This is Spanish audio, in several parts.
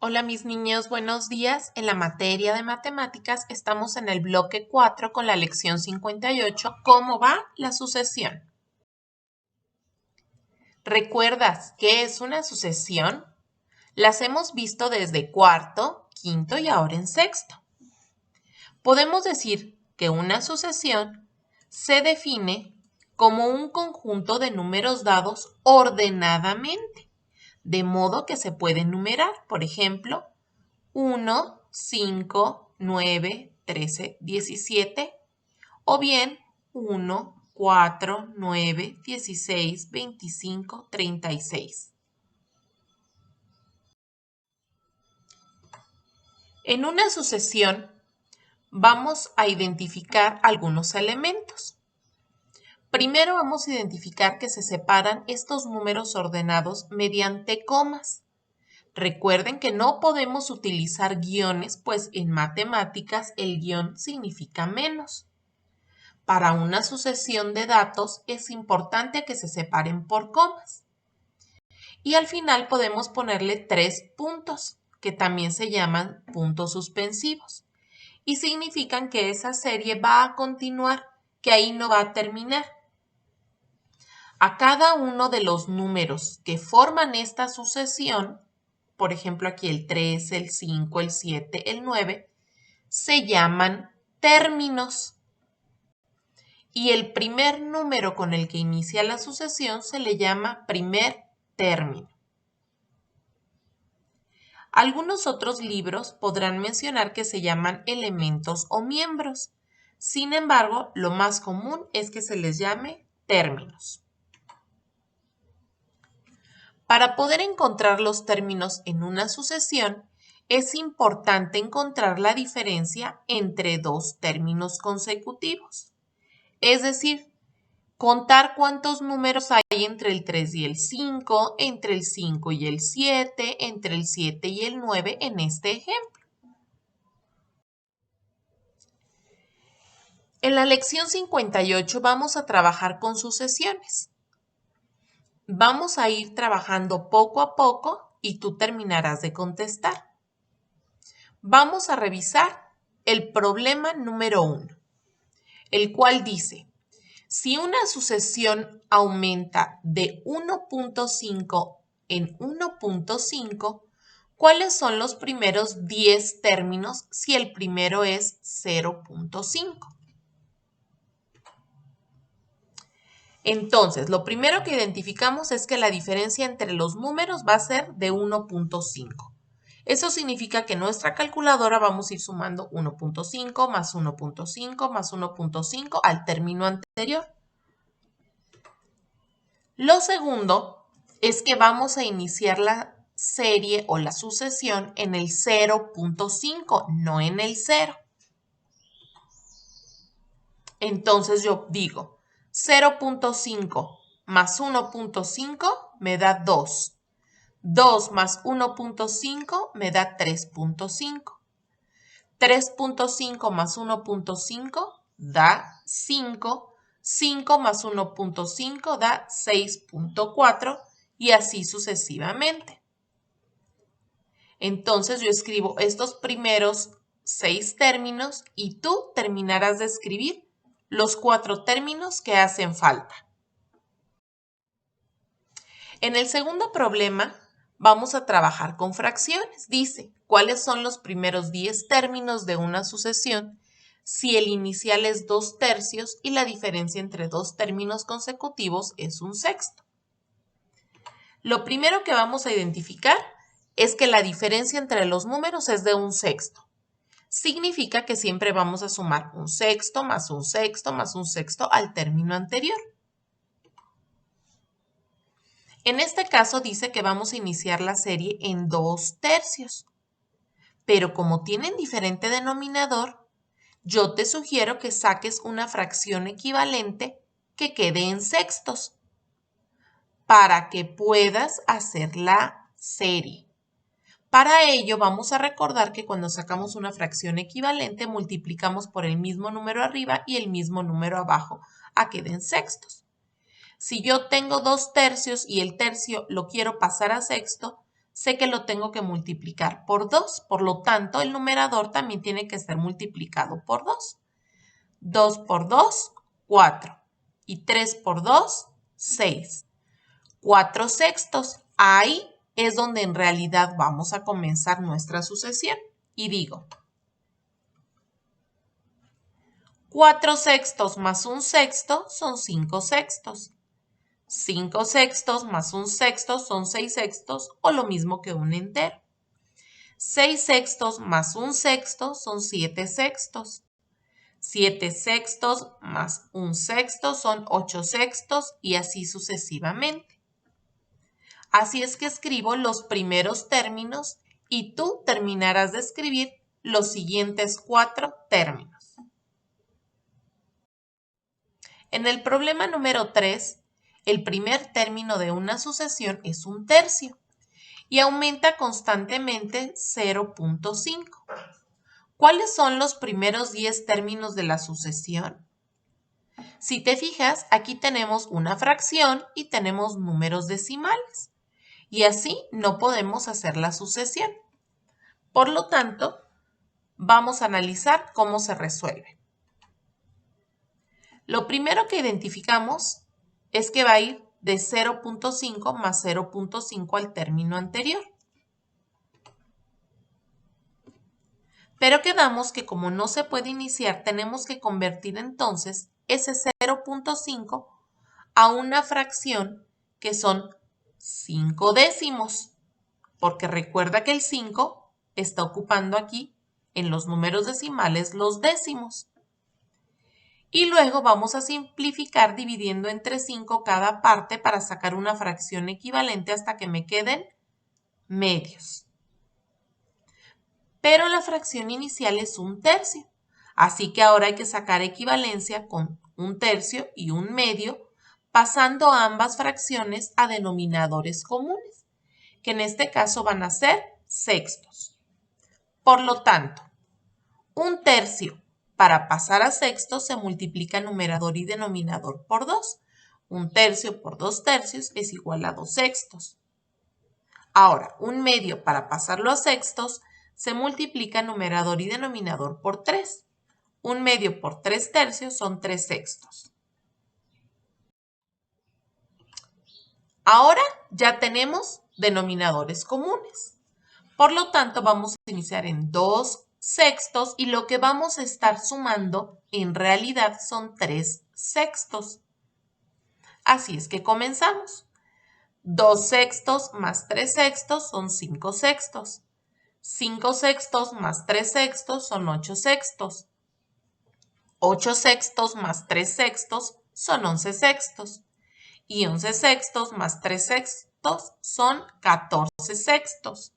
Hola mis niños, buenos días. En la materia de matemáticas estamos en el bloque 4 con la lección 58. ¿Cómo va la sucesión? ¿Recuerdas qué es una sucesión? Las hemos visto desde cuarto, quinto y ahora en sexto. Podemos decir que una sucesión se define como un conjunto de números dados ordenadamente, de modo que se puede numerar, por ejemplo, 1, 5, 9, 13, 17, o bien 1, 4, 9, 16, 25, 36. En una sucesión vamos a identificar algunos elementos. Primero vamos a identificar que se separan estos números ordenados mediante comas. Recuerden que no podemos utilizar guiones, pues en matemáticas el guión significa menos. Para una sucesión de datos es importante que se separen por comas. Y al final podemos ponerle 3 puntos, que también se llaman puntos suspensivos. Y significan que esa serie va a continuar, que ahí no va a terminar. A cada uno de los números que forman esta sucesión, por ejemplo aquí el 3, el 5, el 7, el 9, se llaman términos. Y el primer número con el que inicia la sucesión se le llama primer término. Algunos otros libros podrán mencionar que se llaman elementos o miembros. Sin embargo, lo más común es que se les llame términos. Para poder encontrar los términos en una sucesión, es importante encontrar la diferencia entre dos términos consecutivos. Es decir, contar cuántos números hay entre el 3 y el 5, entre el 5 y el 7, entre el 7 y el 9 en este ejemplo. En la lección 58 vamos a trabajar con sucesiones. Vamos a ir trabajando poco a poco y tú terminarás de contestar. Vamos a revisar el problema número 1, el cual dice: si una sucesión aumenta de 1.5 en 1.5, ¿cuáles son los primeros 10 términos si el primero es 0.5? Entonces, lo primero que identificamos es que la diferencia entre los números va a ser de 1.5. Eso significa que en nuestra calculadora vamos a ir sumando 1.5 más 1.5 más 1.5 al término anterior. Lo segundo es que vamos a iniciar la serie o la sucesión en el 0.5, no en el 0. Entonces yo digo 0.5 más 1.5 me da 2. 2 más 1.5 me da 3.5. 3.5 más 1.5 da 5. 5 más 1.5 da 6.4 y así sucesivamente. Entonces yo escribo estos primeros 6 términos y tú terminarás de escribir los 4 términos que hacen falta. En el segundo problema vamos a trabajar con fracciones. Dice, ¿cuáles son los primeros 10 términos de una sucesión si el inicial es 2/3 y la diferencia entre dos términos consecutivos es 1/6? Lo primero que vamos a identificar es que la diferencia entre los números es de 1/6. Significa que siempre vamos a sumar 1/6 más 1/6 más 1/6 al término anterior. En este caso dice que vamos a iniciar la serie en 2/3. Pero como tienen diferente denominador, yo te sugiero que saques una fracción equivalente que quede en sextos para que puedas hacer la serie. Para ello vamos a recordar que cuando sacamos una fracción equivalente multiplicamos por el mismo número arriba y el mismo número abajo a que den sextos. Si yo tengo 2/3 y el tercio lo quiero pasar a sexto, sé que lo tengo que multiplicar por 2. Por lo tanto, el numerador también tiene que ser multiplicado por 2. 2 por 2, 4. Y 3 por 2, 6. 4 sextos. Ahí es donde en realidad vamos a comenzar nuestra sucesión. Y digo, 4 sextos más un sexto son 5 sextos. 5 sextos más un sexto son 6 sextos o lo mismo que un entero. 6 sextos más un sexto son 7 sextos. 7 sextos más un sexto son 8 sextos y así sucesivamente. Así es que escribo los primeros términos y tú terminarás de escribir los siguientes 4 términos. En el problema número 3, el primer término de una sucesión es un tercio y aumenta constantemente 0.5. ¿Cuáles son los primeros 10 términos de la sucesión? Si te fijas, aquí tenemos una fracción y tenemos números decimales. Y así no podemos hacer la sucesión. Por lo tanto, vamos a analizar cómo se resuelve. Lo primero que identificamos es que va a ir de 0.5 más 0.5 al término anterior. Pero quedamos que como no se puede iniciar, tenemos que convertir entonces ese 0.5 a una fracción que son 5 décimos, porque recuerda que el 5 está ocupando aquí en los números decimales los décimos. Y luego vamos a simplificar dividiendo entre 5 cada parte para sacar una fracción equivalente hasta que me queden medios. Pero la fracción inicial es un tercio, así que ahora hay que sacar equivalencia con un tercio y un medio, pasando ambas fracciones a denominadores comunes, que en este caso van a ser sextos. Por lo tanto, un tercio para pasar a sextos se multiplica numerador y denominador por 2. Un tercio por 2 tercios es igual a 2 sextos. Ahora, un medio para pasarlo a sextos se multiplica numerador y denominador por 3. Un medio por 3 tercios son 3 sextos. Ahora ya tenemos denominadores comunes. Por lo tanto, vamos a iniciar en 2 sextos y lo que vamos a estar sumando en realidad son 3 sextos. Así es que comenzamos. 2 sextos más 3 sextos son 5 sextos. 5 sextos más 3 sextos son 8 sextos. 8 sextos más 3 sextos son 11 sextos. Y 11 sextos más 3 sextos son 14 sextos.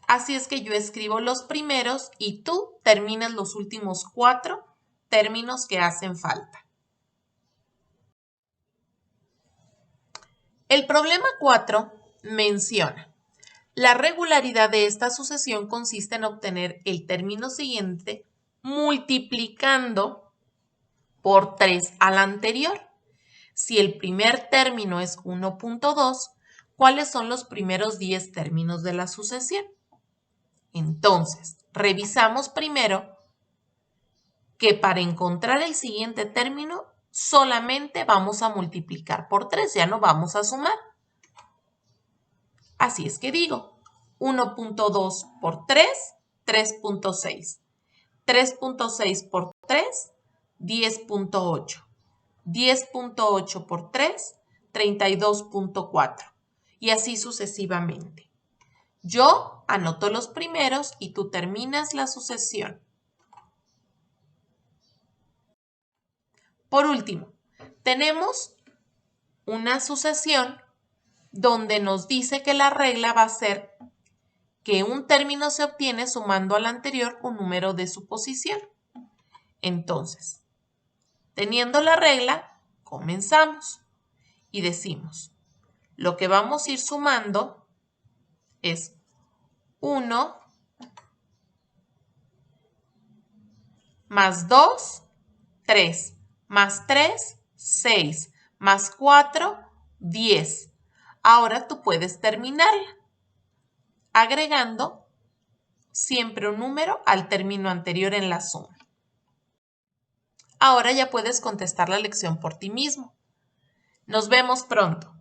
Así es que yo escribo los primeros y tú terminas los últimos 4 términos que hacen falta. El problema 4 menciona: la regularidad de esta sucesión consiste en obtener el término siguiente multiplicando por 3 al anterior. Si el primer término es 1.2, ¿cuáles son los primeros 10 términos de la sucesión? Entonces, revisamos primero que para encontrar el siguiente término solamente vamos a multiplicar por 3, ya no vamos a sumar. Así es que digo, 1.2 por 3, 3.6. 3.6 por 3, 10.8. 10.8 por 3, 32.4. Y así sucesivamente. Yo anoto los primeros y tú terminas la sucesión. Por último, tenemos una sucesión donde nos dice que la regla va a ser que un término se obtiene sumando al anterior un número de su posición. Entonces, teniendo la regla, comenzamos y decimos, lo que vamos a ir sumando es 1 más 2, 3, más 3, 6, más 4, 10. Ahora tú puedes terminarla, agregando siempre un número al término anterior en la suma. Ahora ya puedes contestar la lección por ti mismo. Nos vemos pronto.